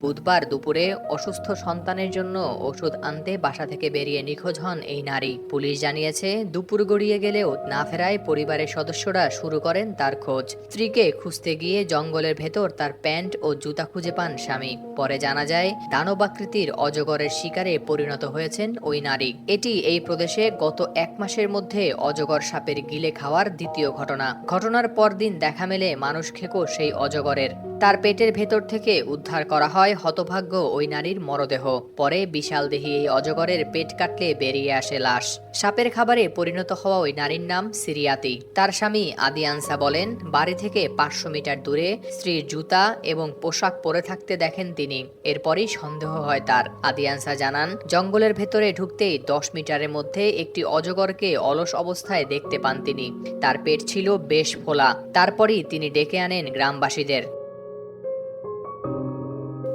বুধবার দুপুরে অসুস্থ সন্তানের জন্য ওষুধ আনতে বাসা থেকে বেরিয়ে নিখোঁজ হন এই নারী। পুলিশ জানিয়েছে, দুপুর গড়িয়ে গেলেও না ফেরায় পরিবারের সদস্যরা শুরু করেন তার খোঁজ। স্ত্রীকে খুঁজতে গিয়ে জঙ্গলের ভেতর তার প্যান্ট ও জুতা খুঁজে পান স্বামী। পরে জানা যায়, দানবাকৃতির অজগরের শিকারে পরিণত হয়েছেন ওই নারী। এটি এই প্রদেশে গত এক মাসের মধ্যে অজগর সাপের গিলে খাওয়ার দ্বিতীয় ঘটনা। ঘটনার পরদিন দেখা মেলে মানুষ খেকো সেই অজগরের। তার পেটের ভেতর থেকে উদ্ধার করা হয় হতভাগ্য ওই নারীর মরদেহ। পরে বিশালদেহী এই অজগরের পেট কাটলে বেরিয়ে আসে লাশ। সাপের খাবারে পরিণত হওয়া ওই নারীর নাম সিরিয়াতি। তার স্বামী আদিয়ানসা বলেন, বাড়ি থেকে 500 মিটার দূরে স্ত্রীর জুতা এবং পোশাক পরে থাকতে দেখেন তিনি। এরপরই সন্দেহ হয় তার। আদিয়ানসা জানান, জঙ্গলের ভেতরে ঢুকতেই 10 মিটারের মধ্যে একটি অজগরকে অলস অবস্থায় দেখতে পান তিনি। তার পেট ছিল বেশ ফোলা। তারপরই তিনি ডেকে আনেন গ্রামবাসীদের।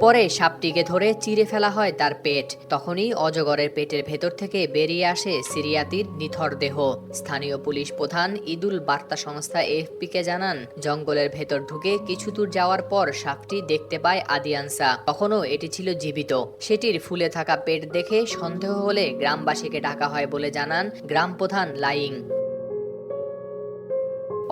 পরে সাপটিকে ধরে চিরে ফেলা হয় তার পেট। তখনই অজগরের পেটের ভেতর থেকে বেরিয়ে আসে সিরিয়াতির নিথর দেহ। স্থানীয় পুলিশ প্রধান ঈদুল বার্তা সংস্থা এএফপিকে জানান, জঙ্গলের ভেতর ঢুকে কিছু দূর যাওয়ার পর সাপটি দেখতে পায় আদিয়ানসা। তখনও এটি ছিল জীবিত। সেটির ফুলে থাকা পেট দেখে সন্দেহ হলে গ্রামবাসীকে ডাকা হয় বলে জানান গ্রাম প্রধান লাইং।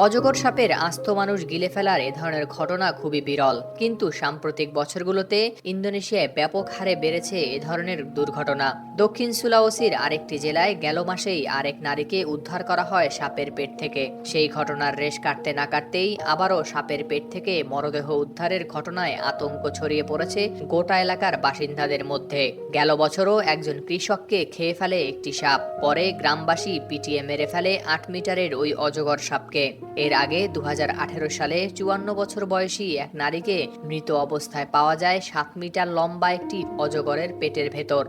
অজগর সাপের আস্ত মানুষ গিলে ফেলার এ ধরনের ঘটনা খুবই বিরল, কিন্তু সাম্প্রতিক বছরগুলোতে ইন্দোনেশিয়ায় ব্যাপক হারে বেড়েছে এ ধরনের দুর্ঘটনা। দক্ষিণ সুলাওসির আরেকটি জেলায় গেল মাসেই আরেক নারীকে উদ্ধার করা হয় সাপের পেট থেকে। সেই ঘটনার রেশ কাটতে না কাটতেই আবারও সাপের পেট থেকে মরদেহ উদ্ধারের ঘটনায় আতঙ্ক ছড়িয়ে পড়েছে গোটা এলাকার বাসিন্দাদের মধ্যে। গেল বছরও একজন কৃষককে খেয়ে ফেলে একটি সাপ। পরে গ্রামবাসী পিটিয়ে মেরে ফেলে 8 মিটারের ওই অজগর সাপকে। এর আগে 2018 সালে 54 বছর বয়সী এক নারীকে মৃত অবস্থায় পাওয়া যায় 7 মিটার লম্বা একটি অজগরের পেটের ভেতর।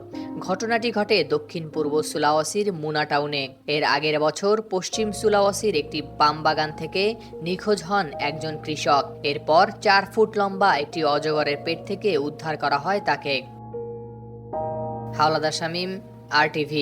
ঘটনাটি ঘটে দক্ষিণ পূর্ব সুলাওসির মুনা টাউনে। এর আগের বছর পশ্চিম সুলাওসির একটি পাম বাগান থেকে নিখোঁজ হন একজন কৃষক। এরপর 4 ফুট লম্বা একটি অজগরের পেট থেকে উদ্ধার করা হয় তাকে। হাওলাদার শামীম, RTV।